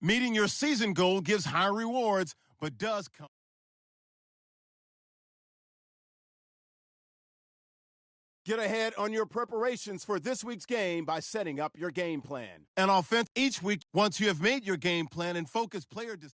Meeting your season goal gives high rewards, but does come. Get ahead on your preparations for this week's game by setting up your game plan. An offense each week once you have made your game plan and focus player decisions.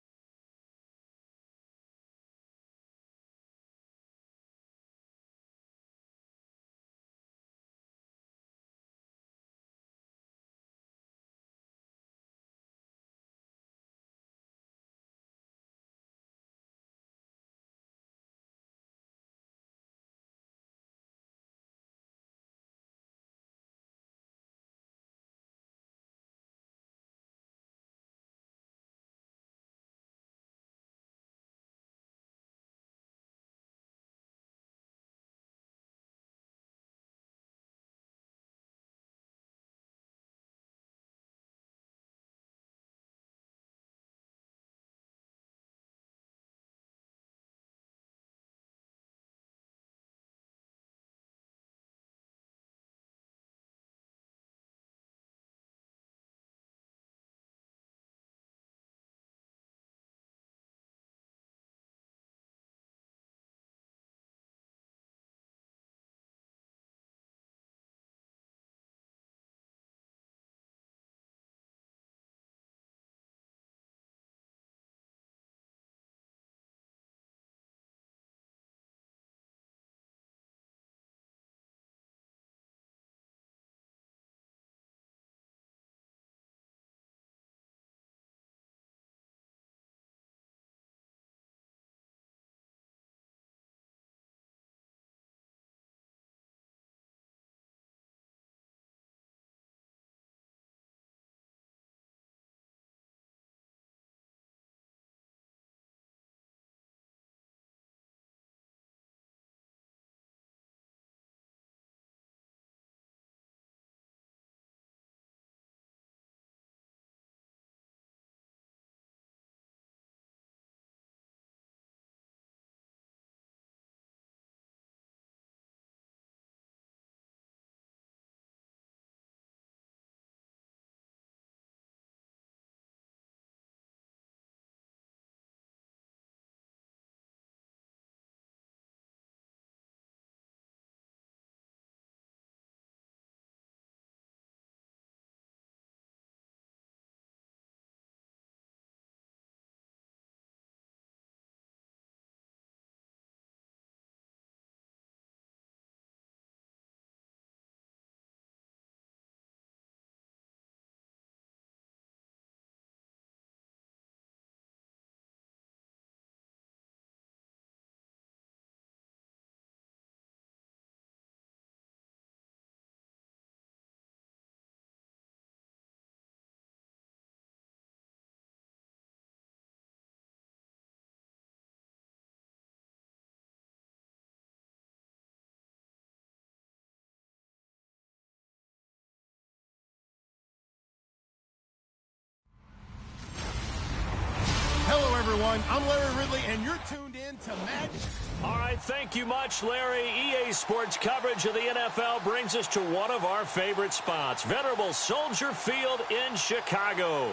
Hello, everyone. I'm Larry Ridley, and you're tuned in to Madden. All right, thank you much, Larry. EA Sports coverage of the NFL brings us to one of our favorite spots, venerable Soldier Field in Chicago.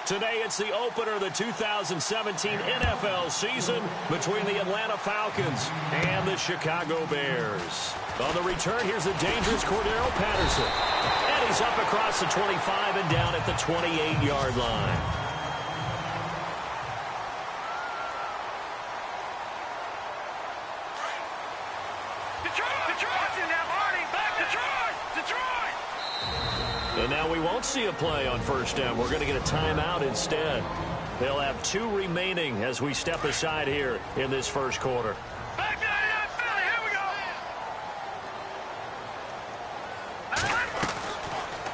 Today, it's the opener of the 2017 NFL season between the Atlanta Falcons and the Chicago Bears. On the return, here's the dangerous Cordero Patterson. And he's up across the 25 and down at the 28-yard line. And now we won't see a play on first down. We're going to get a timeout instead. They'll have 2 remaining as we step aside here in this first quarter.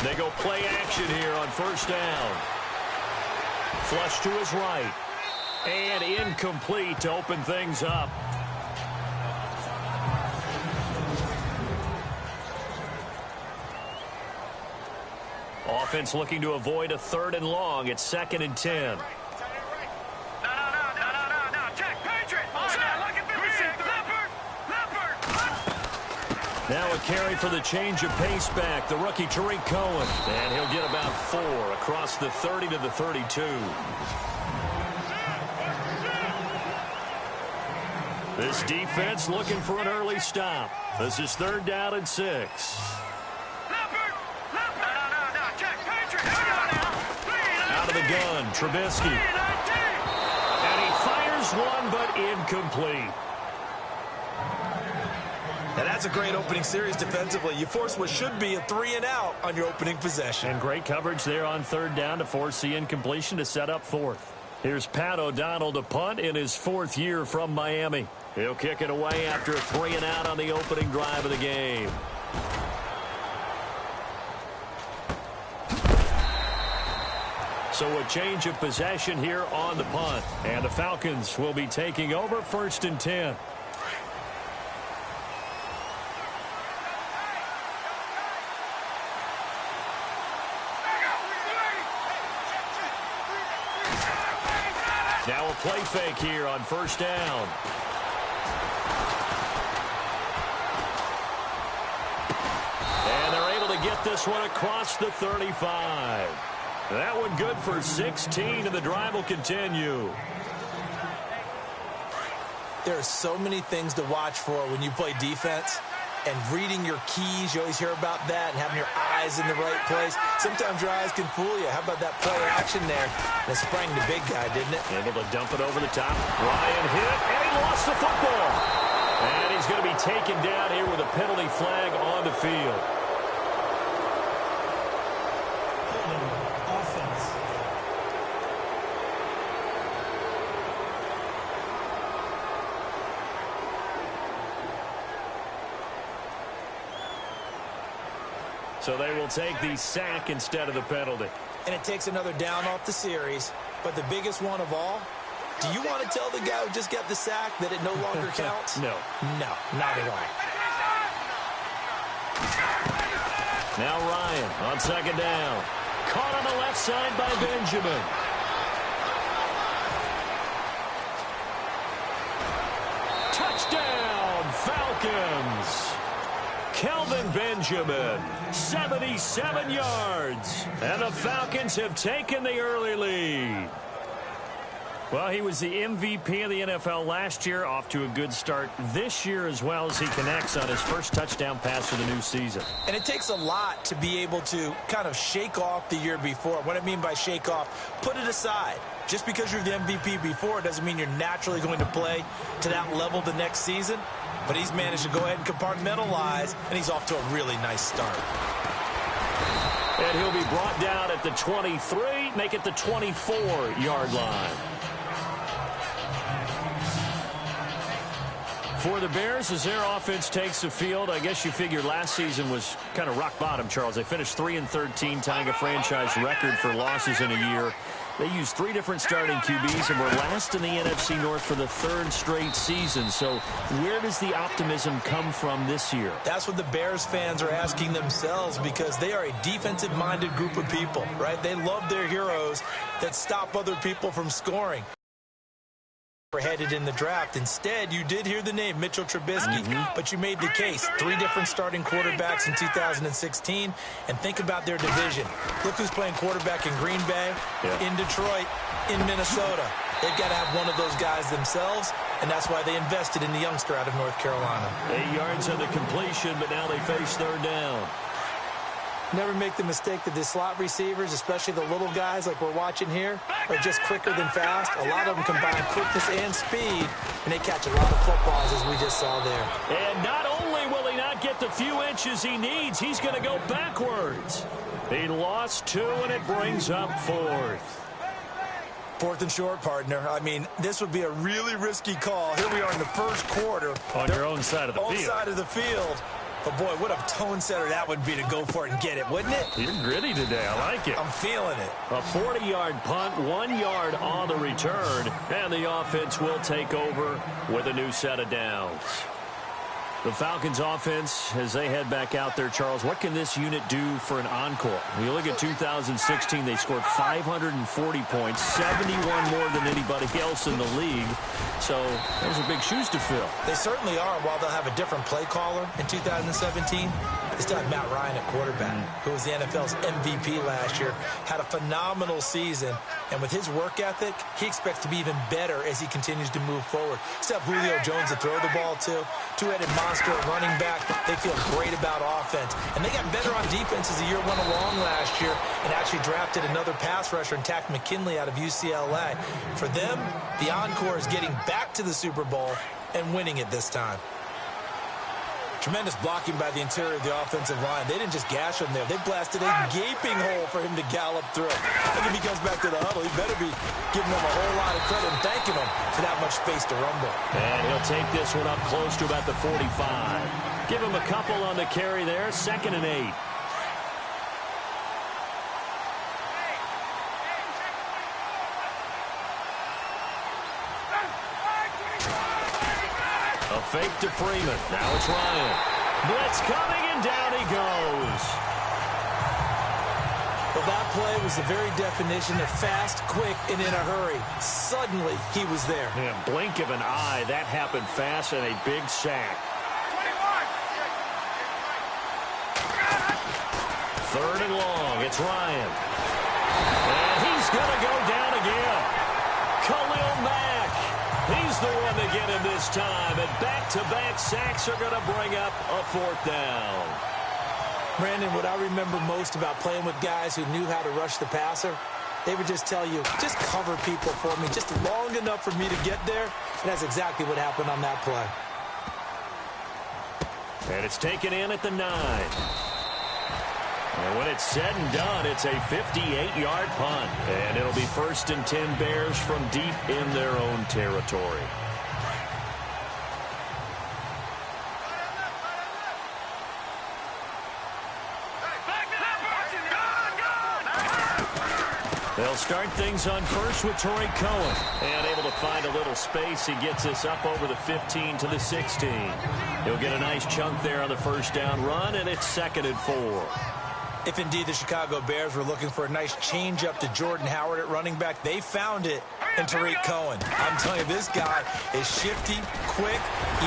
They go play action here on first down. Flush to his right. And incomplete to open things up. Offense looking to avoid a 3rd and long. It's 2nd and 10. Now a carry for the change of pace back, the rookie Tariq Cohen. And he'll get about 4 across the 30 to the 32. This defense looking for an early stop. This is 3rd down and 6. Out of the gun, Trubisky. And he fires one, but incomplete. Now that's a great opening series defensively. You force what should be a 3-and-out on your opening possession. And great coverage there on 3rd down to force the incompletion to set up 4th. Here's Pat O'Donnell to punt in his 4th year from Miami. He'll kick it away after a 3-and-out on the opening drive of the game. So a change of possession here on the punt. And the Falcons will be taking over 1st and 10. Now a play fake here on 1st down. And they're able to get this one across the 35. That one good for 16, and the drive will continue. There are so many things to watch for when you play defense. And reading your keys, you always hear about that, and having your eyes in the right place. Sometimes your eyes can fool you. How about that play action there? And it sprang the big guy, didn't it? Able to dump it over the top. Ryan hit, and he lost the football. And he's going to be taken down here with a penalty flag on the field. So they will take the sack instead of the penalty. And it takes another down off the series. But the biggest one of all, do you want to tell the guy who just got the sack that it no longer counts? No. No, not at all. Now Ryan on 2nd down. Caught on the left side by Benjamin. Touchdown, Falcons. Kelvin Benjamin, 77 yards. And the Falcons have taken the early lead. Well, he was the MVP of the NFL last year, off to a good start this year as well as he connects on his first touchdown pass of the new season. And it takes a lot to be able to kind of shake off the year before. What I mean by shake off, put it aside. Just because you're the MVP before doesn't mean you're naturally going to play to that level the next season. But he's managed to go ahead and compartmentalize, and he's off to a really nice start. And he'll be brought down at the 23, make it the 24-yard line. For the Bears, as their offense takes the field, I guess you figure last season was kind of rock bottom, Charles. They finished 3-13, tying a franchise record for losses in a year. They used 3 different starting QBs and were last in the NFC North for the 3rd straight season. So where does the optimism come from this year? That's what the Bears fans are asking themselves, because they are a defensive-minded group of people, right? They love their heroes that stop other people from scoring. Headed in the draft. Instead, you did hear the name Mitchell Trubisky, but you made the case. 3 different starting quarterbacks in 2016, and think about their division. Look who's playing quarterback in Green Bay, in Detroit, in Minnesota. They've got to have one of those guys themselves, and that's why they invested in the youngster out of North Carolina. 8 yards on the completion, but now they face 3rd down. Never make the mistake that the slot receivers, especially the little guys like we're watching here, are just quicker than fast. A lot of them combine quickness and speed, and they catch a lot of footballs, as we just saw there. And not only will he not get the few inches he needs, he's going to go backwards. He lost 2, and it brings up 4th. 4th and short, partner. I mean, this would be a really risky call. Here we are in the first quarter. On your own side of the field. Own side of the field. But, boy, what a tone setter that would be to go for it and get it, wouldn't it? You're gritty today. I like it. I'm feeling it. A 40-yard punt, 1 yard on the return, and the offense will take over with a new set of downs. The Falcons offense, as they head back out there, Charles, what can this unit do for an encore? When you look at 2016, they scored 540 points, 71 more than anybody else in the league. So those are big shoes to fill. They certainly are. While they'll have a different play caller in 2017, they still have Matt Ryan at quarterback, who was the NFL's MVP last year, had a phenomenal season. And with his work ethic, he expects to be even better as he continues to move forward. Still have Julio Jones to throw the ball to. Two-headed monster at running back. They feel great about offense. And they got better on defense as the year went along last year and actually drafted another pass rusher and Takk McKinley out of UCLA. For them, the encore is getting back to the Super Bowl and winning it this time. Tremendous blocking by the interior of the offensive line. They didn't just gash him there. They blasted a gaping hole for him to gallop through. I think if he comes back to the huddle, he better be giving them a whole lot of credit and thanking them for that much space to rumble. And he'll take this one up close to about the 45. Give him a couple on the carry there. 2nd and 8. A fake to Freeman. Now it's Ryan. Blitz coming, and down he goes. Well, that play was the very definition of fast, quick, and in a hurry. Suddenly, he was there. Yeah, blink of an eye. That happened fast and a big sack. 3rd and long. It's Ryan. And he's going to go down again. Khalil Mack. He's the one to get him this time. And back-to-back sacks are going to bring up a 4th down. Brandon, what I remember most about playing with guys who knew how to rush the passer, they would just tell you, just cover people for me, just long enough for me to get there. And that's exactly what happened on that play. And it's taken in at the 9. And when it's said and done, it's a 58-yard punt. And it'll be 1st and 10 Bears from deep in their own territory. They'll start things on first with Torrey Cohen. And able to find a little space. He gets this up over the 15 to the 16. He'll get a nice chunk there on the 1st down run, and it's 2nd and 4. If indeed the Chicago Bears were looking for a nice change-up to Jordan Howard at running back, they found it in Tariq Cohen. I'm telling you, this guy is shifty, quick,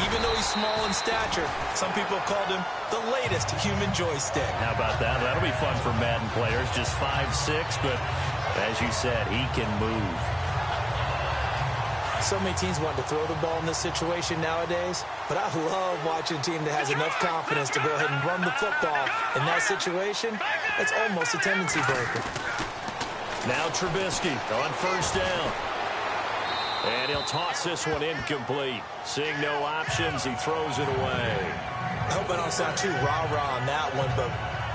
even though he's small in stature. Some people have called him the latest human joystick. How about that? That'll be fun for Madden players. Just 5'6", but as you said, he can move. So many teams want to throw the ball in this situation nowadays, but I love watching a team that has enough confidence to go ahead and run the football. In that situation, it's almost a tendency breaker. Now Trubisky on 1st down. And he'll toss this one incomplete. Seeing no options, he throws it away. I hope I don't sound too rah-rah on that one, but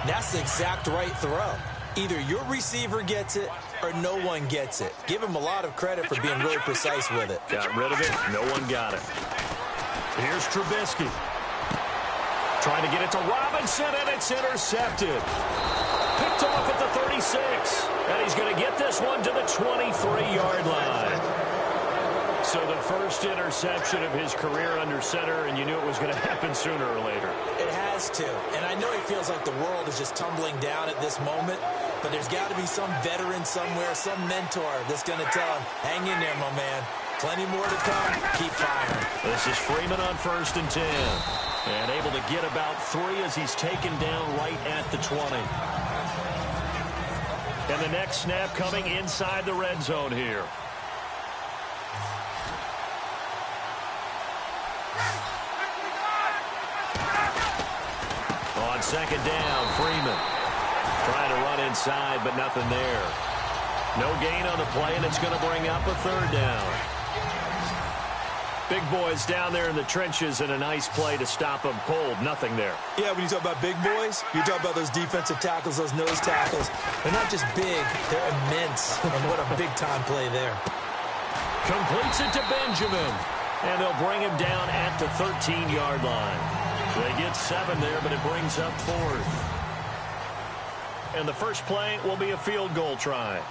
that's the exact right throw. Either your receiver gets it or no one gets it. Give him a lot of credit for being really precise with it. Got rid of it. No one got it. Here's Trubisky. Trying to get it to Robinson, and it's intercepted. Picked off at the 36. And he's going to get this one to the 23-yard line. So the first interception of his career under center, and you knew it was going to happen sooner or later. It has to. And I know he feels like the world is just tumbling down at this moment, but there's got to be some veteran somewhere, some mentor that's going to tell him, hang in there, my man. Plenty more to come. Keep firing. This is Freeman on 1st and 10. And able to get about 3 as he's taken down right at the 20. And the next snap coming inside the red zone here. On 2nd down, Freeman trying to run inside, but nothing there. No gain on the play, and it's going to bring up a 3rd down. Big boys down there in the trenches, and a nice play to stop them cold. Nothing there. Yeah, when you talk about big boys, you talk about those defensive tackles, those nose tackles. They're not just big, they're immense. And what a big-time play there. Completes it to Benjamin. And they'll bring him down at the 13-yard line. They get 7 there, but it brings up 4th. And the first play will be a field goal try.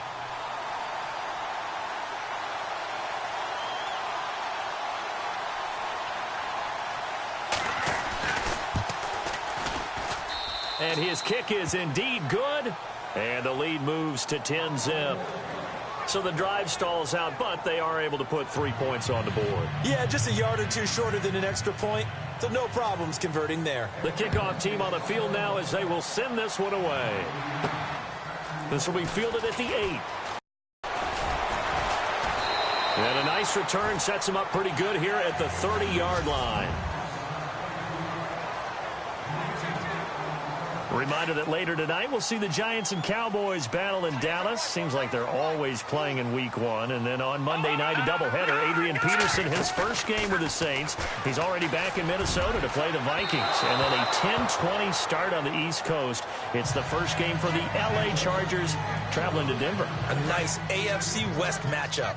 And his kick is indeed good. And the lead moves to 10-zip. So the drive stalls out, but they are able to put 3 points on the board. Yeah, just a yard or two shorter than an extra point, so no problems converting there. The kickoff team on the field now as they will send this one away. This will be fielded at the 8. And a nice return sets him up pretty good here at the 30-yard line. Reminder that later tonight we'll see the Giants and Cowboys battle in Dallas. Seems like they're always playing in week 1. And then on Monday night, a doubleheader. Adrian Peterson, his first game with the Saints. He's already back in Minnesota to play the Vikings. And then a 10-20 start on the East Coast. It's the first game for the L.A. Chargers traveling to Denver. A nice AFC West matchup.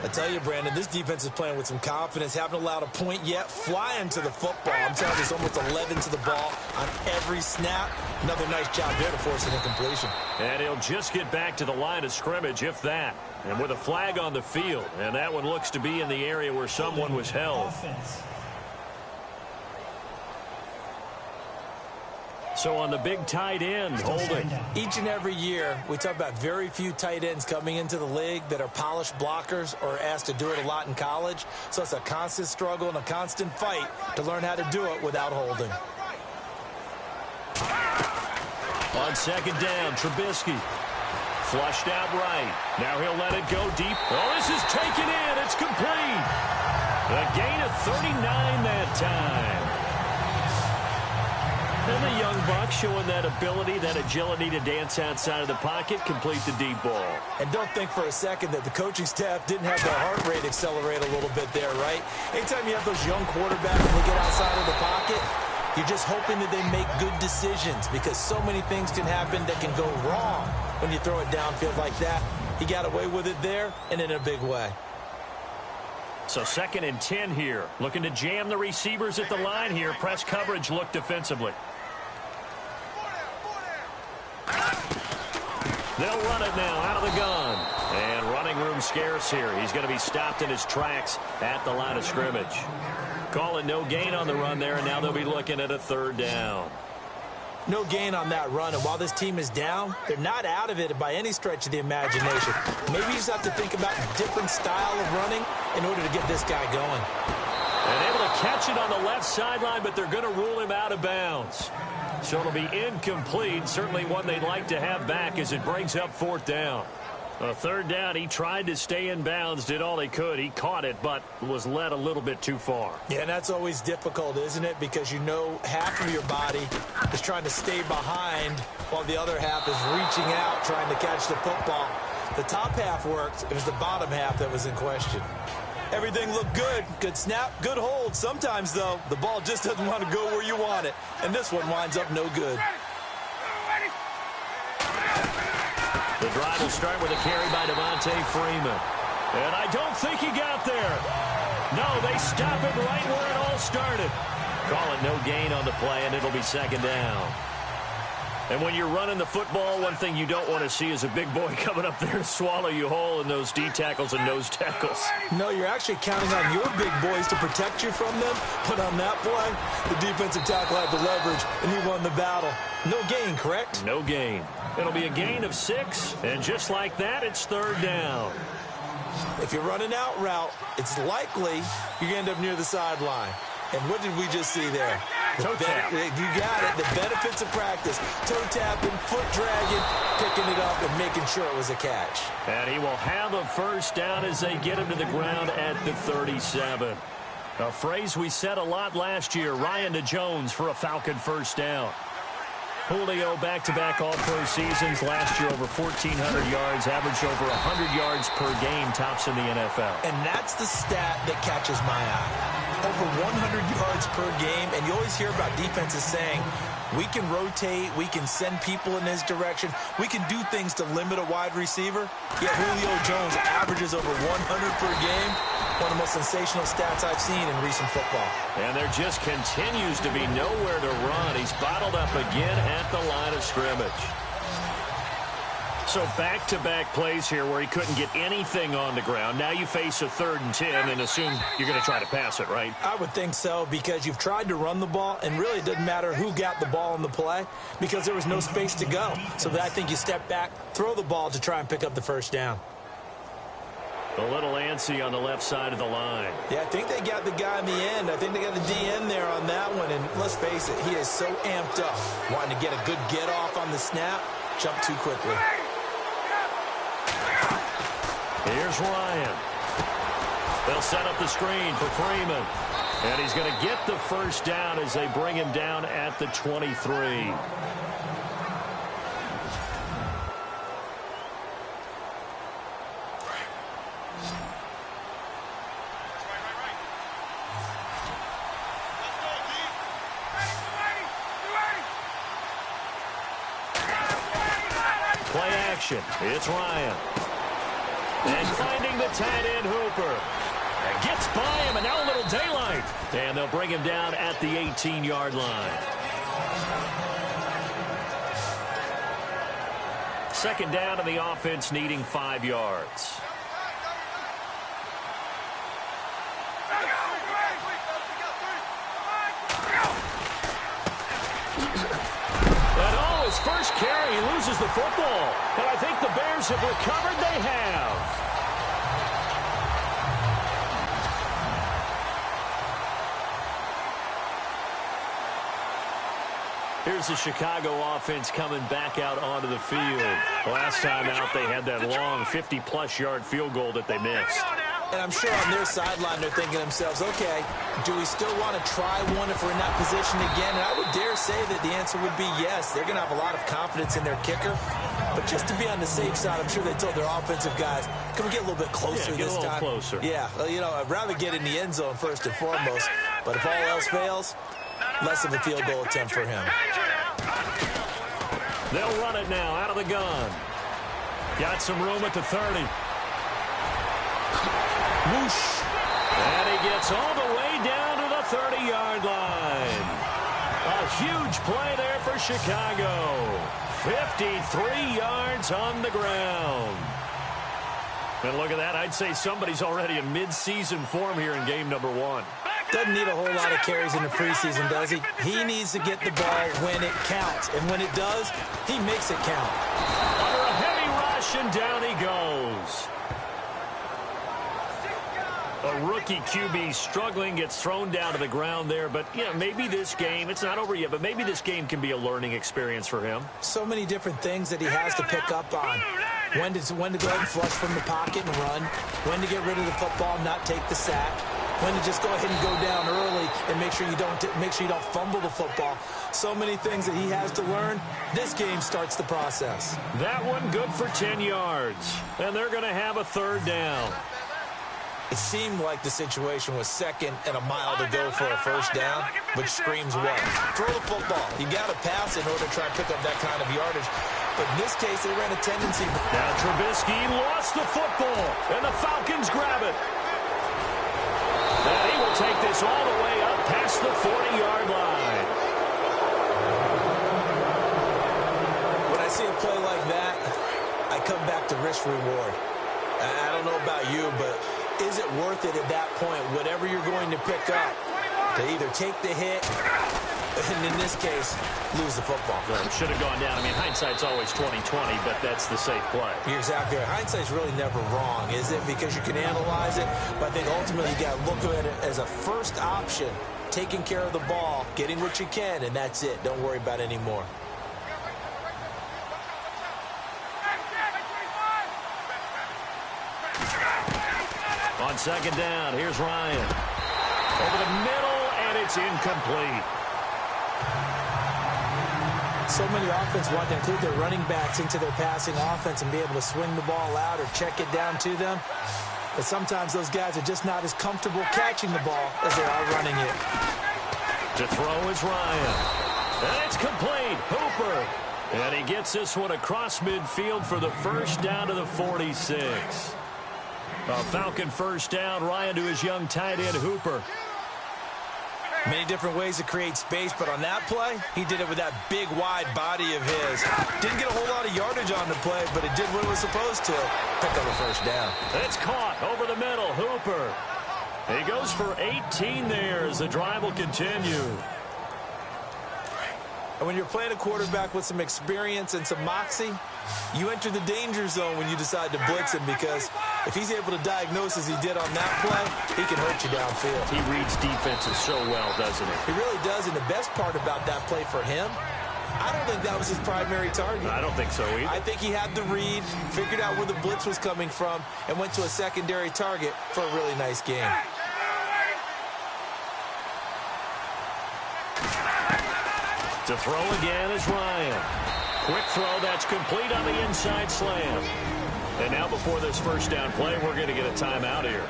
I tell you, Brandon, this defense is playing with some confidence. Haven't allowed a point yet. Flying to the football. I'm telling you, there's almost 11 to the ball on every snap. Another nice job there to force an incompletion. And he'll just get back to the line of scrimmage, if that. And with a flag on the field. And that one looks to be in the area where someone was held. So on the big tight end, holding. Each and every year, we talk about very few tight ends coming into the league that are polished blockers or asked to do it a lot in college. So it's a constant struggle and a constant fight to learn how to do it without holding. On second down, Trubisky. Flushed out right. Now he'll let it go deep. Oh, this is taken in. It's complete. A gain of 39 that time. And the young buck showing that ability, that agility to dance outside of the pocket, complete the deep ball. And don't think for a second that the coaching staff didn't have their heart rate accelerate a little bit there, right? Anytime you have those young quarterbacks and they get outside of the pocket, you're just hoping that they make good decisions because so many things can happen that can go wrong when you throw it downfield like that. He got away with it there and in a big way. So 2nd and 10 here. Looking to jam the receivers at the line here. Press coverage look defensively. They'll run it now out of the gun. And running room scarce here. He's going to be stopped in his tracks at the line of scrimmage. Call it no gain on the run there, and now they'll be looking at a 3rd down. No gain on that run, and while this team is down, they're not out of it by any stretch of the imagination. Maybe you just have to think about a different style of running in order to get this guy going. And able to catch it on the left sideline, but they're going to rule him out of bounds. So it'll be incomplete. Certainly one they'd like to have back as it brings up 4th down. A 3rd down, he tried to stay in bounds, did all he could. He caught it, but was led a little bit too far. Yeah, and that's always difficult, isn't it? Because you know half of your body is trying to stay behind while the other half is reaching out, trying to catch the football. The top half worked. It was the bottom half that was in question. Everything looked good. Good snap, good hold. Sometimes, though, the ball just doesn't want to go where you want it. And this one winds up no good. The drive will start with a carry by Devontae Freeman. And I don't think he got there. No, they stop it right where it all started. Call it no gain on the play, and it'll be 2nd down. And when you're running the football, one thing you don't want to see is a big boy coming up there to swallow you whole in those D tackles and nose tackles. No, you're actually counting on your big boys to protect you from them. But on that play, the defensive tackle had the leverage, and he won the battle. No gain, correct? No gain. It'll be a gain of 6, and just like that, it's 3rd down. If you're running out route, it's likely you're going to end up near the sideline. And what did we just see there? Toe tap. You got it. The benefits of practice. Toe tapping, foot dragging, picking it up, and making sure it was a catch. And he will have a 1st down as they get him to the ground at the 37. A phrase we said a lot last year, Ryan to Jones for a Falcon 1st down. Julio back-to-back all-pro seasons. Last year over 1,400 yards, averaged over 100 yards per game, tops in the NFL. And that's the stat that catches my eye. Over 100 yards per game, and you always hear about defenses saying, we can rotate, we can send people in his direction, we can do things to limit a wide receiver. Yet Julio Jones averages over 100 per game. One of the most sensational stats I've seen in recent football. And there just continues to be nowhere to run. He's bottled up again at the line of scrimmage. So back-to-back plays here where he couldn't get anything on the ground. Now you face a 3rd and 10 and assume you're going to try to pass it, right? I would think so, because you've tried to run the ball, and really it doesn't matter who got the ball in the play because there was no space to go. So I think you step back, throw the ball to try and pick up the first down. A little antsy on the left side of the line. Yeah, I think they got the guy in the end. I think they got the DN there on that one. And let's face it, he is so amped up, wanting to get a good get-off on the snap, jump too quickly. Here's Ryan. They'll set up the screen for Freeman. And he's going to get the first down as they bring him down at the 23. Play action. It's Ryan. And finding the tight end, Hooper. And gets by him, and now a little daylight. And they'll bring him down at the 18-yard line. Second down, and the offense needing 5 yards. His first carry, he loses the football. And I think the Bears have recovered. They have. Here's the Chicago offense coming back out onto the field. Last time out, they had that long 50-plus yard field goal that they missed. And I'm sure on their sideline they're thinking to themselves, okay, do we still want to try one if we're in that position again? And I would dare say that the answer would be yes. They're going to have a lot of confidence in their kicker. But just to be on the safe side, I'm sure they told their offensive guys, can we get a little bit closer this time? Get a little closer. Yeah, well, you know, I'd rather get in the end zone first and foremost. But if all else fails, less of a field goal attempt for him. They'll run it now out of the gun. Got some room at the 30. Whoosh. And he gets all the way down to the 30-yard line. A huge play there for Chicago. 53 yards on the ground. And look at that. I'd say somebody's already in mid-season form here in game number 1. Doesn't need a whole lot of carries in the preseason, does he? He needs to get the ball when it counts. And when it does, he makes it count. Under a heavy rush, and down he goes. A rookie QB struggling, gets thrown down to the ground there. But, you know, maybe this game, it's not over yet, but maybe this game can be a learning experience for him. So many different things that he has to pick up on. When to go ahead and flush from the pocket and run. When to get rid of the football and not take the sack. When to just go ahead and go down early and make sure you don't fumble the football. So many things that he has to learn. This game starts the process. That one good for 10 yards. And they're going to have a third down. It seemed like the situation was second and a mile to go for a first down, which screams what? Throw the football. You got to pass in order to try and pick up that kind of yardage. But in this case, they ran a tendency. Now Trubisky lost the football, and the Falcons grab it. And he will take this all the way up past the 40-yard line. When I see a play like that, I come back to risk-reward. I don't know about you, but is it worth it at that point, whatever you're going to pick up, to either take the hit, and in this case, lose the football? Should have gone down. I mean, hindsight's always 20/20, but that's the safe play. You're exactly right. Hindsight's really never wrong, is it? Because you can analyze it, but I think ultimately you got to look at it as a first option, taking care of the ball, getting what you can, and that's it. Don't worry about any more. On second down, here's Ryan. Over the middle, and it's incomplete. So many offenses want to include their running backs into their passing offense and be able to swing the ball out or check it down to them. But sometimes those guys are just not as comfortable catching the ball as they are running it. To throw is Ryan. And it's complete. Hooper. And he gets this one across midfield for the first down to the 46. A Falcon first down. Ryan to his young tight end, Hooper. Many different ways to create space, but on that play, he did it with that big, wide body of his. Didn't get a whole lot of yardage on the play, but it did what it was supposed to. Pick up a first down. It's caught over the middle. Hooper. He goes for 18 there as the drive will continue. And when you're playing a quarterback with some experience and some moxie, you enter the danger zone when you decide to blitz him, because if he's able to diagnose as he did on that play, he can hurt you downfield. He reads defenses so well, doesn't he? He really does, and the best part about that play for him, I don't think that was his primary target. I don't think so either. I think he had the read, figured out where the blitz was coming from, and went to a secondary target for a really nice game. To throw again is Ryan. Quick throw, that's complete on the inside slam. And now before this first down play, we're going to get a timeout here,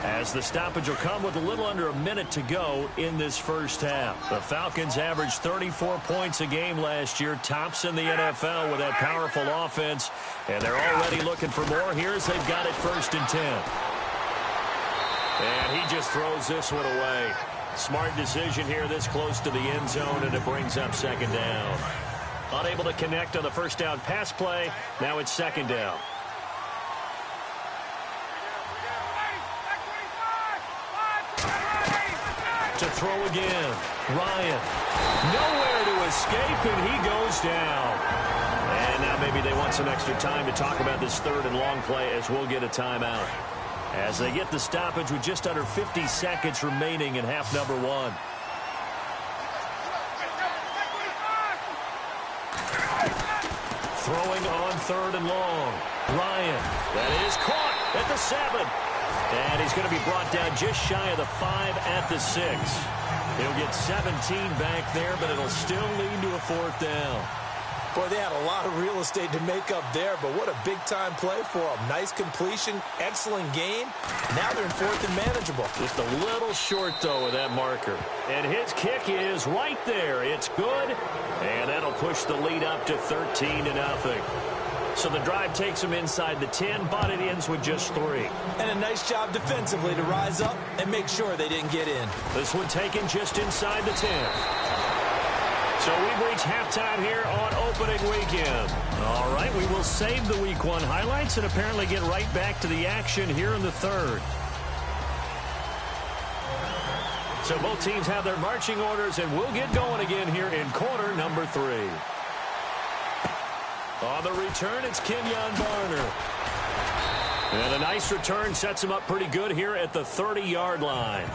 as the stoppage will come with a little under a minute to go in this first half. The Falcons averaged 34 points a game last year, tops in the NFL with that powerful offense, and they're already looking for more here as they've got it 1st and 10. And he just throws this one away. Smart decision here this close to the end zone, and it brings up 2nd down. Unable to connect on the first down pass play. Now it's 2nd down. To throw again. Ryan. Nowhere to escape, and he goes down. And now maybe they want some extra time to talk about this 3rd and long play, as we'll get a timeout, as they get the stoppage with just under 50 seconds remaining in half number 1. Throwing on 3rd and long. Ryan. That is caught at the 7. And he's going to be brought down just shy of the 5 at the 6. He'll get 17 back there, but it'll still lead to a 4th down. Boy, they had a lot of real estate to make up there, but what a big-time play for them. Nice completion, excellent game. Now they're in 4th and manageable. Just a little short, though, of that marker. And his kick is right there. It's good, and that'll push the lead up to 13-0. So the drive takes them inside the 10, but it ends with just 3. And a nice job defensively to rise up and make sure they didn't get in. This one taken just inside the 10. So we've reached halftime here on opening weekend. All right, we will save the Week 1 highlights and apparently get right back to the action here in the 3rd. So both teams have their marching orders, and we'll get going again here in quarter number 3. On the return, it's Kenyon Barner. And a nice return sets him up pretty good here at the 30-yard line.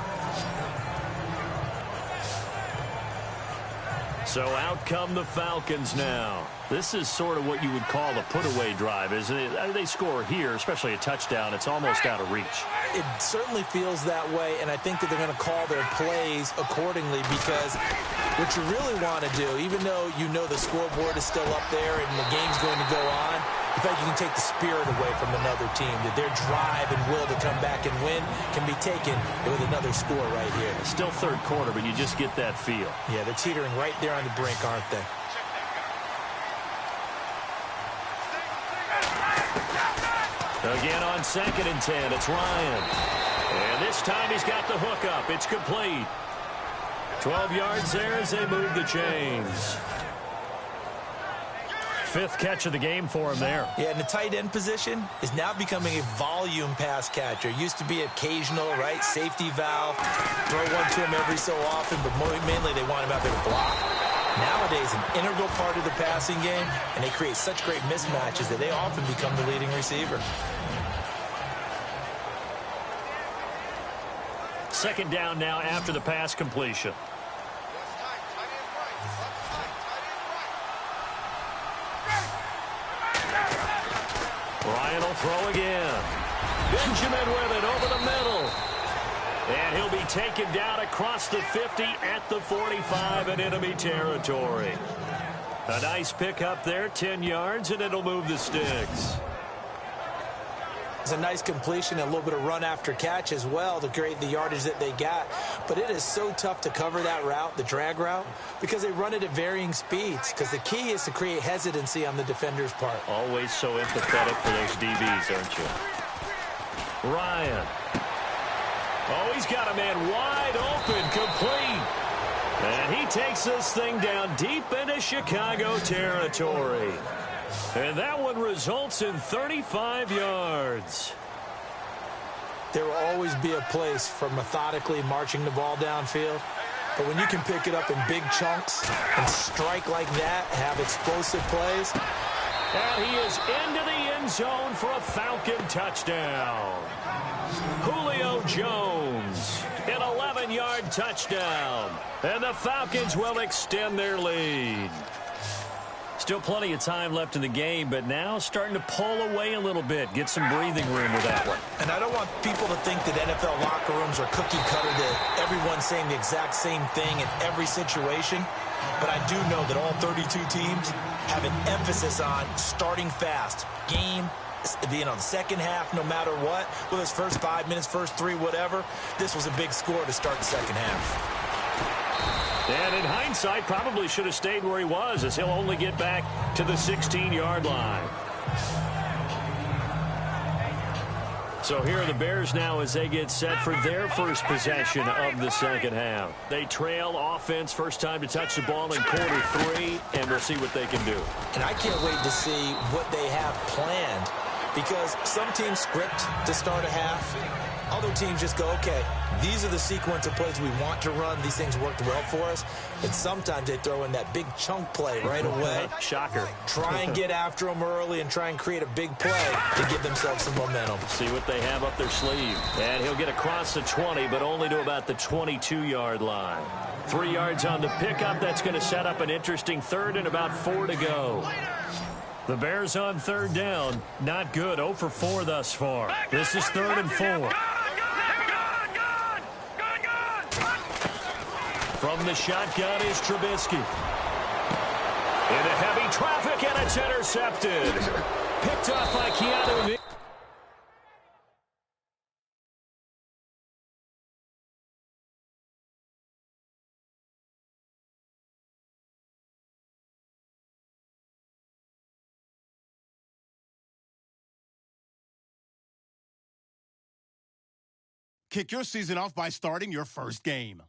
So out come the Falcons now. This is sort of what you would call a put-away drive, isn't it? They score here, especially a touchdown. It's almost out of reach. It certainly feels that way, and I think that they're going to call their plays accordingly, because what you really want to do, even though you know the scoreboard is still up there and the game's going to go on, I think you can take the spirit away from another team, that their drive and will to come back and win can be taken with another score right here. It's still 3rd quarter, but you just get that feel. Yeah, they're teetering right there on the brink, aren't they? Again on 2nd and 10, it's Ryan. And this time he's got the hook up. It's complete. 12 yards there as they move the chains. 5th catch of the game for him there. Yeah, and the tight end position is now becoming a volume pass catcher. Used to be occasional, right? Safety valve. Throw one to him every so often, but mainly they want him out there to block. Nowadays, an integral part of the passing game, and they create such great mismatches that they often become the leading receiver. 2nd down now after the pass completion. Ryan will throw again. Benjamin with it over the middle. And he'll be taken down across the 50 at the 45 in enemy territory. A nice pickup there, 10 yards, and it'll move the sticks. It's a nice completion, and a little bit of run after catch as well to create the yardage that they got. But it is so tough to cover that route, the drag route, because they run it at varying speeds. Because the key is to create hesitancy on the defender's part. Always so empathetic for those DBs, aren't you? Ryan. Oh, he's got a man wide open, complete. And he takes this thing down deep into Chicago territory. And that one results in 35 yards. There will always be a place for methodically marching the ball downfield. But when you can pick it up in big chunks and strike like that, have explosive plays. And he is into the end zone for a Falcon touchdown. Julio Jones, an 11-yard touchdown. And the Falcons will extend their lead. Still plenty of time left in the game, but now starting to pull away a little bit. Get some breathing room with that one. And I don't want people to think that NFL locker rooms are cookie cutter, that everyone's saying the exact same thing in every situation. But I do know that all 32 teams have an emphasis on starting fast. Game, the second half, no matter what, whether it's first 5 minutes, first 3, whatever. This was a big score to start the second half. And in hindsight, probably should have stayed where he was, as he'll only get back to the 16-yard line. So here are the Bears now as they get set for their first possession of the second half. They trail offense, first time to touch the ball in quarter 3, and we'll see what they can do. And I can't wait to see what they have planned, because some teams script to start a half. Other teams just go, okay, these are the sequence of plays we want to run. These things worked well for us. And sometimes they throw in that big chunk play right away. Shocker. Try and get after them early and try and create a big play to give themselves some momentum. See what they have up their sleeve. And he'll get across the 20, but only to about the 22-yard line. 3 yards on the pickup. That's going to set up an interesting third and about 4 to go. The Bears on third down. Not good. 0 for 4 thus far. This is 3rd and 4. From the shotgun is Trubisky. Into heavy traffic, and it's intercepted. Picked up by Keanu. Kick your season off by starting your first game.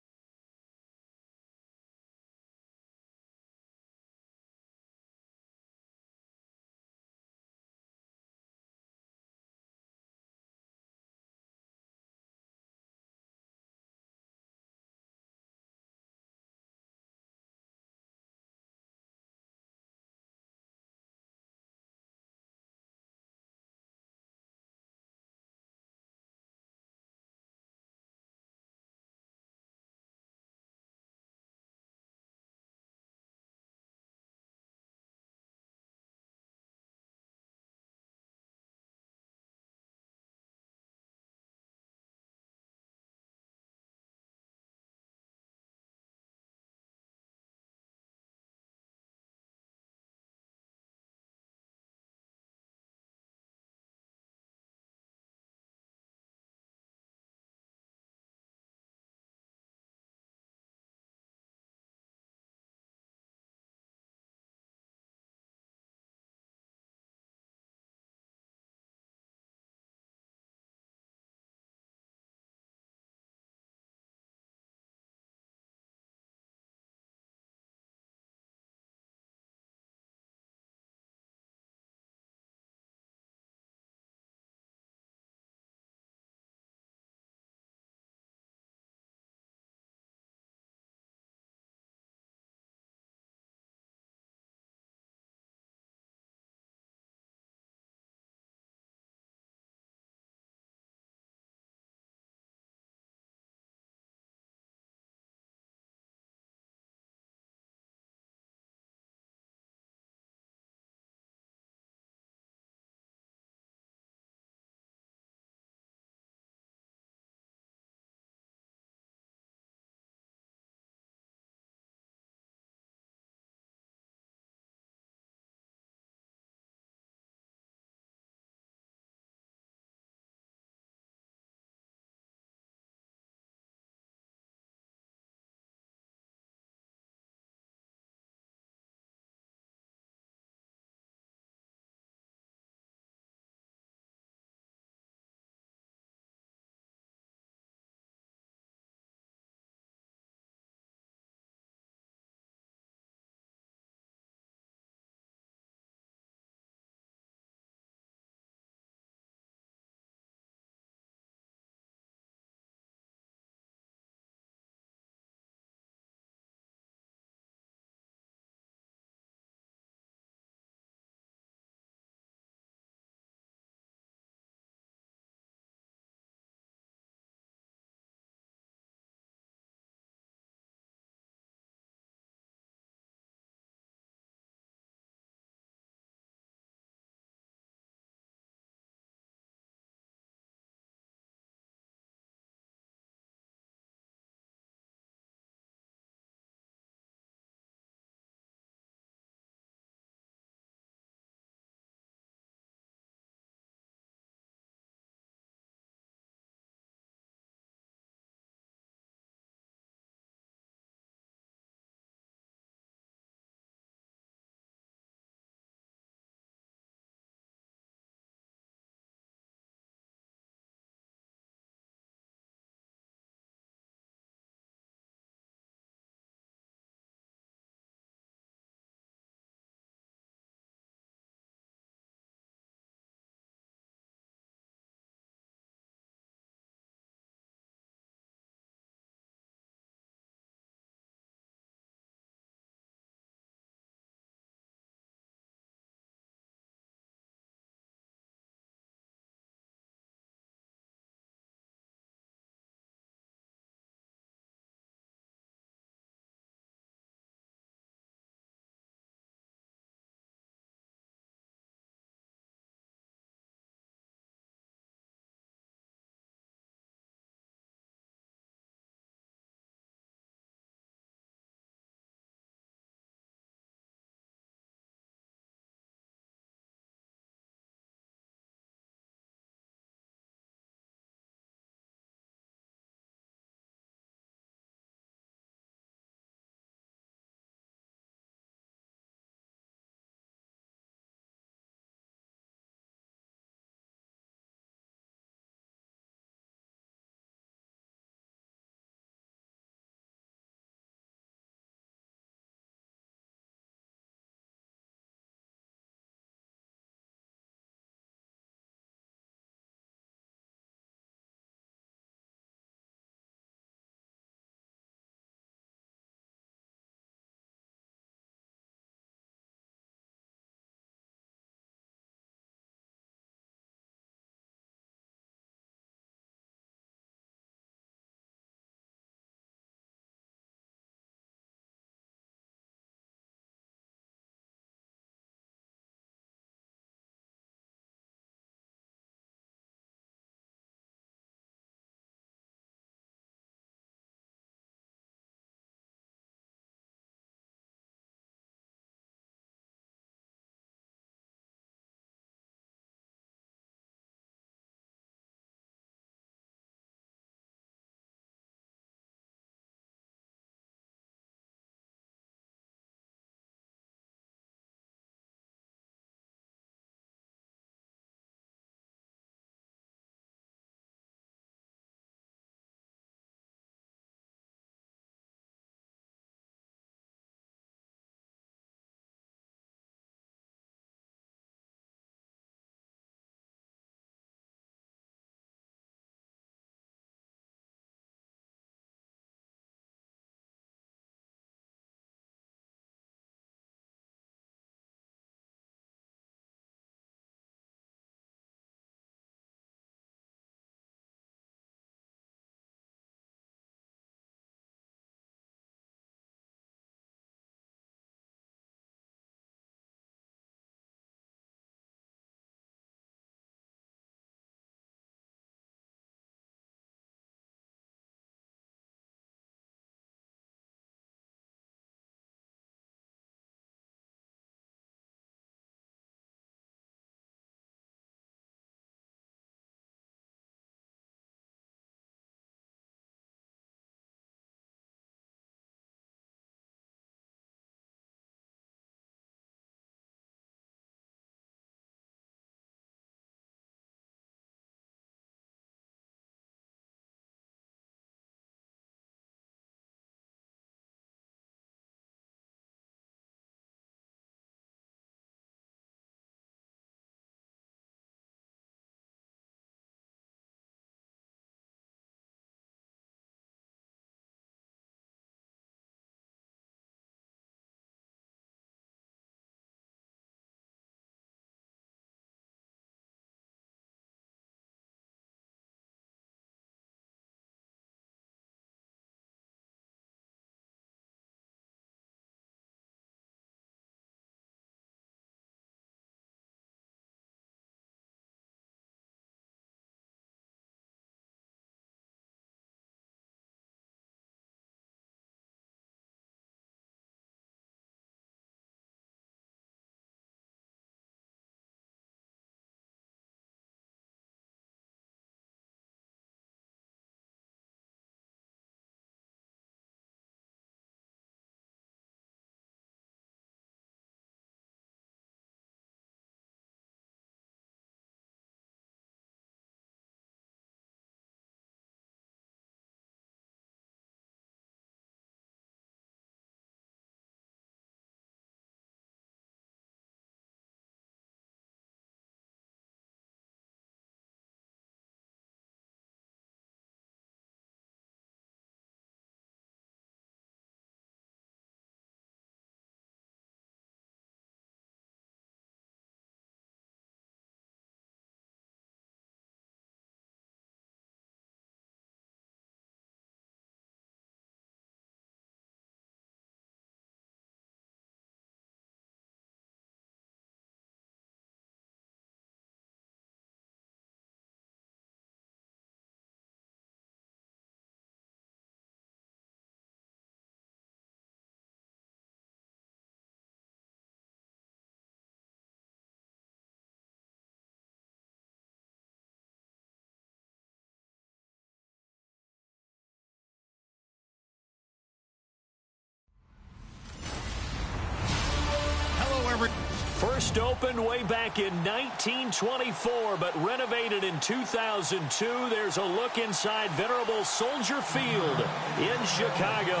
first opened way back in 1924, but renovated in 2002. There's a look inside venerable Soldier Field in Chicago.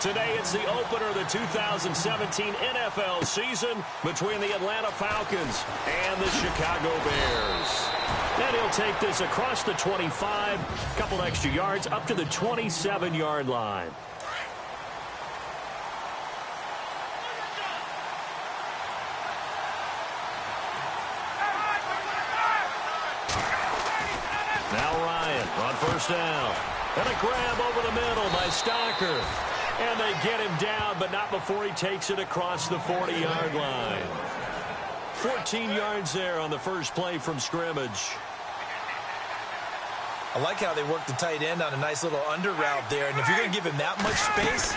Today, it's the opener of the 2017 NFL season between the Atlanta Falcons and the Chicago Bears. And he'll take this across the 25, a couple extra yards, up to the 27-yard line. Now Ryan on first down. And a grab over the middle by Stocker. And they get him down, but not before he takes it across the 40-yard line. 14 yards there on the first play from scrimmage. I like how they work the tight end on a nice little under route there. And if you're going to give him that much space,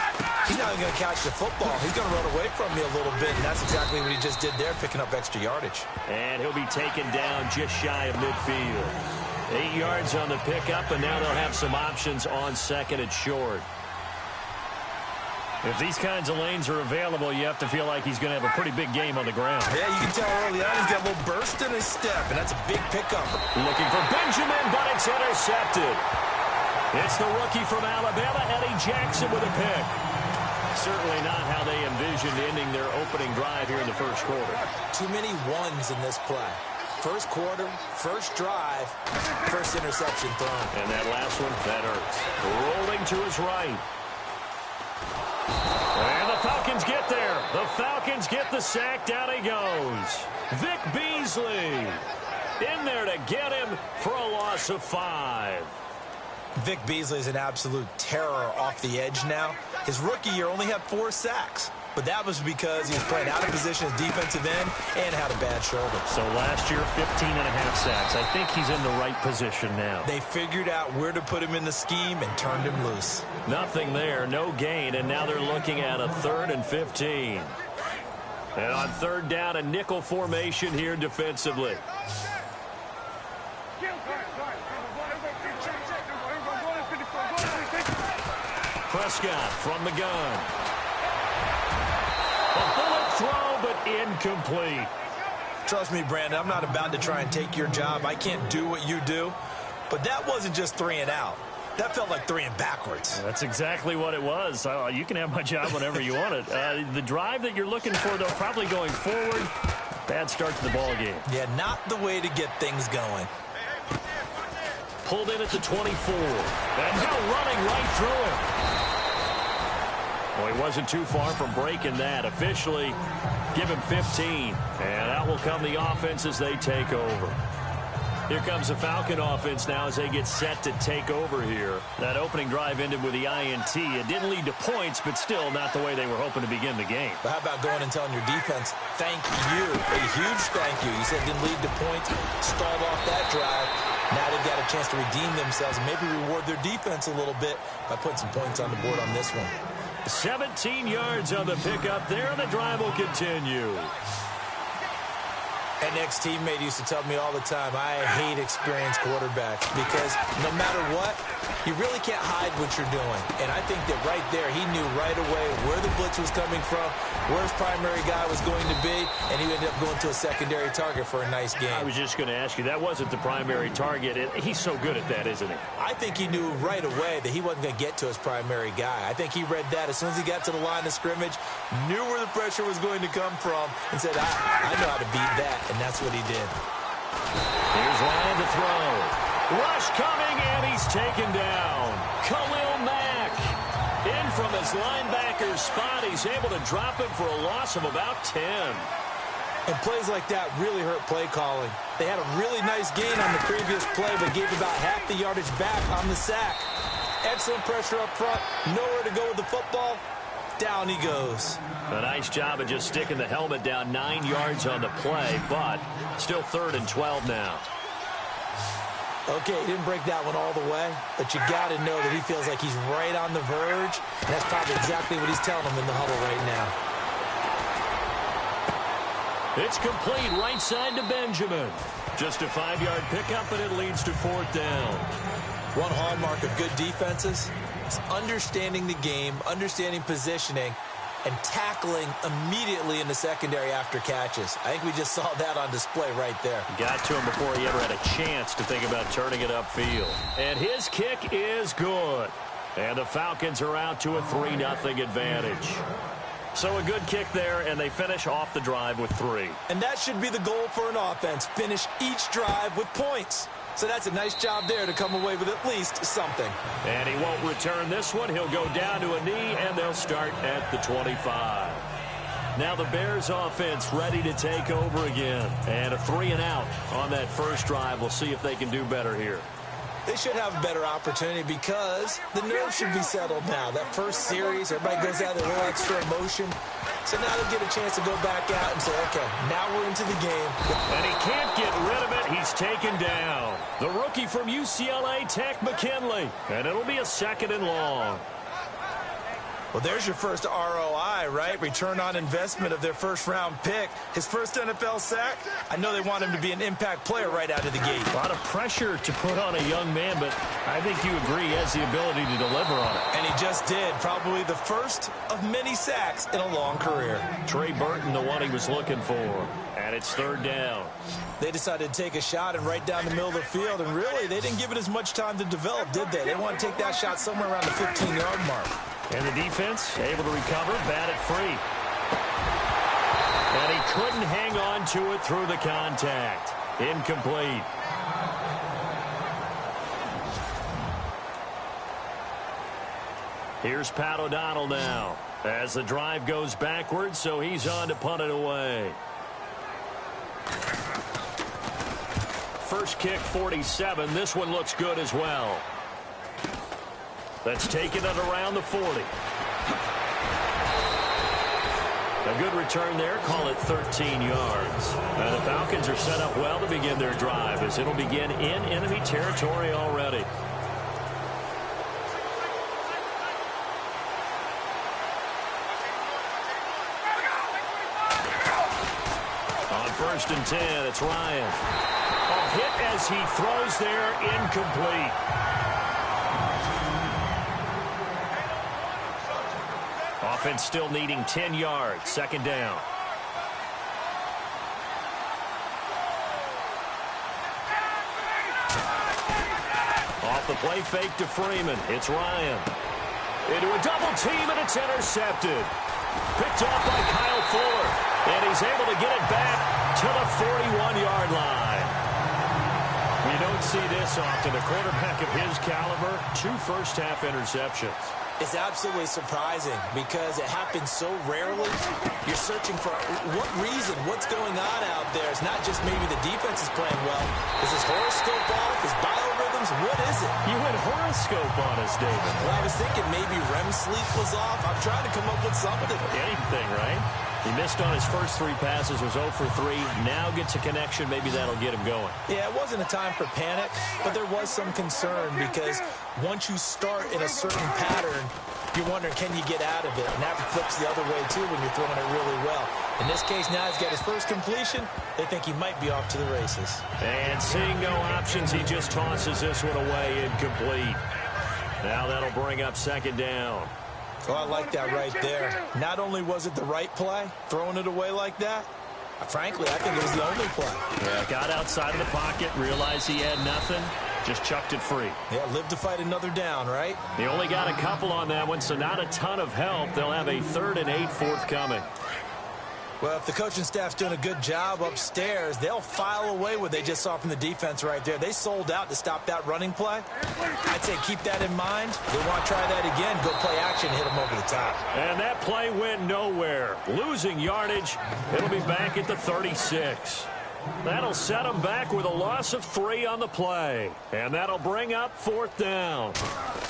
he's not even going to catch the football. He's going to run away from you a little bit, and that's exactly what he just did there, picking up extra yardage. And he'll be taken down just shy of midfield. 8 yards on the pickup, and now they'll have some options on second and short. If these kinds of lanes are available, you have to feel like he's going to have a pretty big game on the ground. Yeah, you can tell early on he's got a little burst in his step, and that's a big pickup. Looking for Benjamin, but it's intercepted. It's the rookie from Alabama, Eddie Jackson, with a pick. Certainly not how they envisioned ending their opening drive here in the first quarter. Too many ones in this play. First quarter, first drive, first interception thrown. And that last one, that hurts. Rolling to his right. And the Falcons get there. The Falcons get the sack. Down he goes. Vic Beasley in there to get him for a loss of 5. Vic Beasley is an absolute terror off the edge now. His rookie year only had 4 sacks. But that was because he was playing out of position as defensive end and had a bad shoulder. So last year, 15.5 sacks. I think he's in the right position now. They figured out where to put him in the scheme and turned him loose. Nothing there, no gain, and now they're looking at a 3rd and 15. And on 3rd down, a nickel formation here defensively. Prescott from the gun. A bullet throw, but incomplete. Trust me, Brandon, I'm not about to try and take your job. I can't do what you do. But that wasn't just 3 and out. That felt like 3 and backwards. That's exactly what it was. You can have my job whenever you want it. The drive that you're looking for, though, probably going forward. Bad start to the ball game. Yeah, not the way to get things going. Pulled in at the 24. And now running right through it. Well, he wasn't too far from breaking that. Officially, give him 15. And out will come the offense as they take over. Here comes the Falcon offense now as they get set to take over here. That opening drive ended with the INT. It didn't lead to points, but still not the way they were hoping to begin the game. But how about going and telling your defense, thank you, a huge thank you. You said it didn't lead to points, stalled off that drive. Now they've got a chance to redeem themselves and maybe reward their defense a little bit by putting some points on the board on this one. 17 yards on the pickup there, and the drive will continue. An ex-teammate used to tell me all the time, I hate experienced quarterbacks because no matter what, you really can't hide what you're doing. And I think that right there, he knew right away where the blitz was coming from, where his primary guy was going to be, and he ended up going to a secondary target for a nice game. I was just going to ask you, that wasn't the primary target. He's so good at that, isn't he? I think he knew right away that he wasn't going to get to his primary guy. I think he read that as soon as he got to the line of scrimmage, knew where the pressure was going to come from, and said, I know how to beat that. And that's what he did. Here's Ryan to throw. Rush coming, and he's taken down. Khalil Mack in from his linebacker spot. He's able to drop him for a loss of about 10. And plays like that really hurt play calling. They had a really nice gain on the previous play, but gave about half the yardage back on the sack. Excellent pressure up front. Nowhere to go with the football. Down he goes. A nice job of just sticking the helmet down 9 yards on the play, but still 3rd and 12 now. Okay, he didn't break that one all the way, but you got to know that he feels like he's right on the verge, and that's probably exactly what he's telling them in the huddle right now. It's complete right side to Benjamin. Just a 5-yard pickup, and it leads to 4th down. One hallmark of good defenses is understanding the game, understanding positioning, and tackling immediately in the secondary after catches. I think we just saw that on display right there. Got to him before he ever had a chance to think about turning it upfield. And his kick is good. And the Falcons are out to a 3-0 advantage. So a good kick there, and they finish off the drive with 3. And that should be the goal for an offense. Finish each drive with points. So that's a nice job there to come away with at least something. And he won't return this one. He'll go down to a knee, and they'll start at the 25. Now the Bears offense ready to take over again. And a 3-and-out on that first drive. We'll see if they can do better here. They should have a better opportunity because the nerves should be settled now. That first series, everybody goes out with a little extra emotion. So now they'll get a chance to go back out and say, okay, now we're into the game. And he can't get rid of it. He's taken down. The rookie from UCLA, Tech McKinley. And it'll be a 2nd and long. Well, there's your first ROI, right? Return on investment of their first-round pick. His first NFL sack. I know they want him to be an impact player right out of the gate. A lot of pressure to put on a young man, but I think you agree he has the ability to deliver on it. And he just did. Probably the first of many sacks in a long career. Trey Burton, the one he was looking for. And it's 3rd down. They decided to take a shot and right down the middle of the field, and really, they didn't give it as much time to develop, did they? They want to take that shot somewhere around the 15-yard mark. And the defense able to recover, bat it free. And he couldn't hang on to it through the contact. Incomplete. Here's Pat O'Donnell now as the drive goes backwards, so he's on to punt it away. First kick, 47. This one looks good as well. That's taken it around the 40. A good return there. Call it 13 yards. And the Falcons are set up well to begin their drive as it'll begin in enemy territory already. On 1st and 10, it's Ryan. A hit as he throws there, incomplete. Offense still needing 10 yards. 2nd down. Off the play fake to Freeman. It's Ryan. Into a double team, and it's intercepted. Picked off by Kyle Fuller. And he's able to get it back to the 41-yard line. You don't see this often. A quarterback of his caliber, 2 first-half interceptions. It's absolutely surprising because it happens so rarely. You're searching for what reason, what's going on out there. It's not just maybe the defense is playing well. Is his horoscope off? His biorhythms? What is it? You went horoscope on us, David. Well, I was thinking maybe REM sleep was off. I'm trying to come up with something. Anything, right? He missed on his first 3 passes, was 0 for 3. Now gets a connection. Maybe that'll get him going. Yeah, it wasn't a time for panic, but there was some concern because once you start in a certain pattern, you're wondering, can you get out of it? And that flips the other way, too, when you're throwing it really well. In this case, now he's got his first completion. They think he might be off to the races. And seeing no options, he just tosses this one away, incomplete. Now that'll bring up 2nd down. Oh, I like that right there. Not only was it the right play, throwing it away like that, frankly, I think it was the only play. Yeah, got outside of the pocket, realized he had nothing, just chucked it free. Yeah, live to fight another down, right? He only got a couple on that one, so not a ton of help. They'll have a 3rd and 8 forthcoming. Well, if the coaching staff's doing a good job upstairs, they'll file away what they just saw from the defense right there. They sold out to stop that running play. I'd say keep that in mind. If they want to try that again, go play action, hit them over the top. And that play went nowhere. Losing yardage. It'll be back at the 36. That'll set them back with a loss of 3 on the play. And that'll bring up 4th down.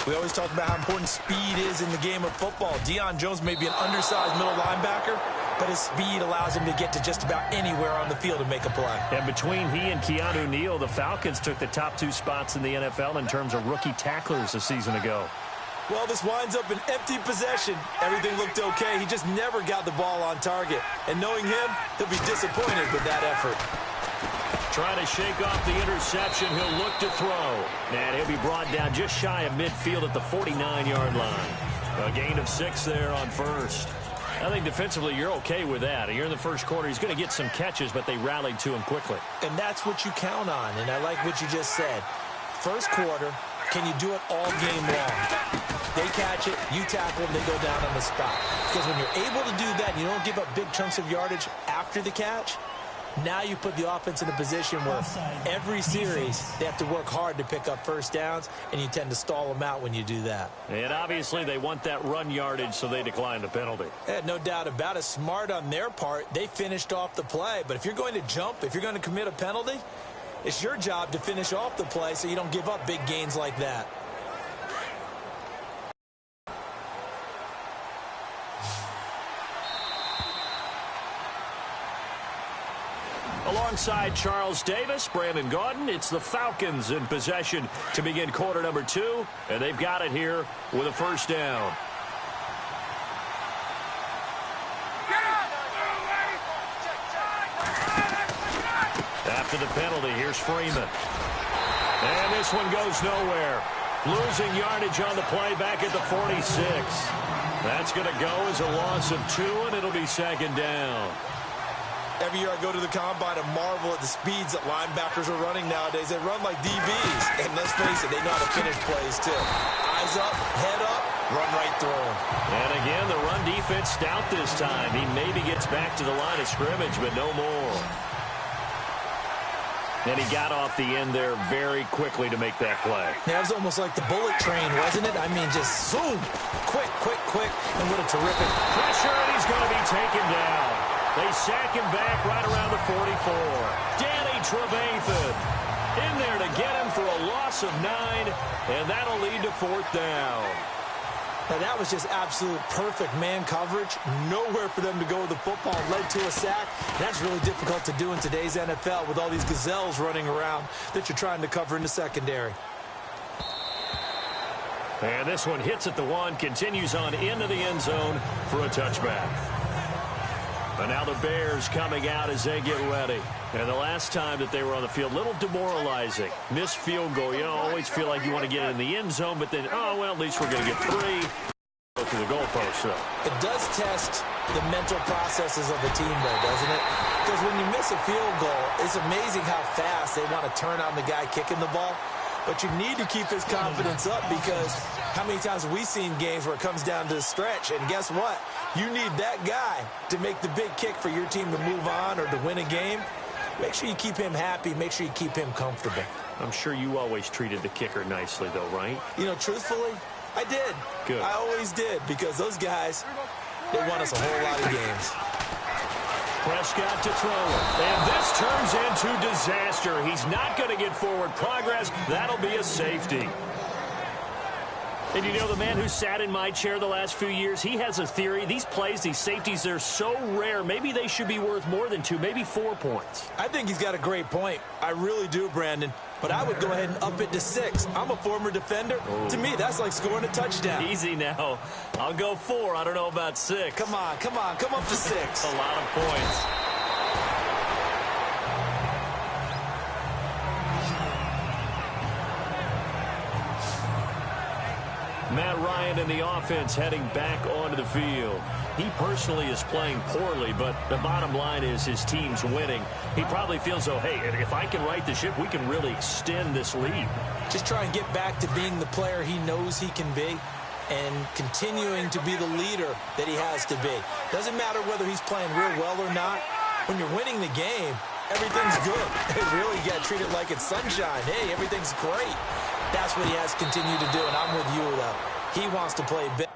We always talk about how important speed is in the game of football. Deion Jones may be an undersized middle linebacker, but his speed allows him to get to just about anywhere on the field and make a play. And between he and Keanu Neal, the Falcons took the top 2 spots in the NFL in terms of rookie tacklers a season ago. Well, this winds up an empty possession. Everything looked okay. He just never got the ball on target. And knowing him, he'll be disappointed with that effort. Trying to shake off the interception. He'll look to throw. And he'll be brought down just shy of midfield at the 49-yard line. A gain of 6 there on 1st. I think defensively you're okay with that. You're in the first quarter. He's going to get some catches, but they rallied to him quickly. And that's what you count on, and I like what you just said. First quarter, can you do it all game long? They catch it, you tackle them, they go down on the spot. Because when you're able to do that and you don't give up big chunks of yardage after the catch, now you put the offense in a position where every series they have to work hard to pick up first downs, and you tend to stall them out when you do that. And obviously they want that run yardage, so they decline the penalty. No doubt about it. Smart on their part. They finished off the play. But if you're going to jump, if you're going to commit a penalty, it's your job to finish off the play so you don't give up big gains like that. Alongside Charles Davis, Brandon Gaudin, it's the Falcons in possession to begin quarter number 2, and they've got it here with a first down. After the penalty, here's Freeman. And this one goes nowhere. Losing yardage on the play back at the 46. That's going to go as a loss of 2, and it'll be second down. Every year I go to the combine and marvel at the speeds that linebackers are running nowadays. They run like DBs. And let's face it, they know how to finish plays too. Eyes up, head up, run right through them. And again, the run defense stout this time. He maybe gets back to the line of scrimmage, but no more. And he got off the end there very quickly to make that play. Yeah, it was almost like the bullet train, wasn't it? I mean, just zoom. Quick, quick, quick. And what a terrific pressure, and he's going to be taken down. They sack him back right around the 44. Danny Trevathan in there to get him for a loss of 9, and that'll lead to 4th down. Now, that was just absolute perfect man coverage. Nowhere for them to go with the football. Led to a sack. That's really difficult to do in today's NFL with all these gazelles running around that you're trying to cover in the secondary. And this one hits at the 1, continues on into the end zone for a touchback. And now the Bears coming out as they get ready. And the last time that they were on the field, a little demoralizing. Missed field goal. You know, always feel like you want to get in the end zone, but then, oh, well, at least we're going to get 3. Go to the goalpost, though. It does test the mental processes of the team, though, doesn't it? Because when you miss a field goal, it's amazing how fast they want to turn on the guy kicking the ball. But you need to keep his confidence up, because how many times have we seen games where it comes down to the stretch, and guess what? You need that guy to make the big kick for your team to move on or to win a game. Make sure you keep him happy. Make sure you keep him comfortable. I'm sure you always treated the kicker nicely, though, right? You know, truthfully, I did. Good. I always did, because those guys, they won us a whole lot of games. Prescott to throw it. And this turns into disaster. He's not going to get forward progress. That'll be a safety. And you know, the man who sat in my chair the last few years, he has a theory. These plays, these safeties, they're so rare. Maybe they should be worth more than 2, maybe 4 points. I think he's got a great point. I really do, Brandon. But I would go ahead and up it to 6. I'm a former defender. Oh. To me, that's like scoring a touchdown. Easy now. I'll go 4. I don't know about 6. Come on, come on. Come up to 6. A lot of points. Matt Ryan and the offense heading back onto the field. He personally is playing poorly, but the bottom line is his team's winning. He probably feels, oh, hey, if I can right the ship, we can really extend this lead. Just try and get back to being the player he knows he can be and continuing to be the leader that he has to be. Doesn't matter whether he's playing real well or not. When you're winning the game, everything's good. Really, you got to treat it like it's sunshine. Hey, everything's great. That's what he has to continue to do, and I'm with you, though. He wants to play big.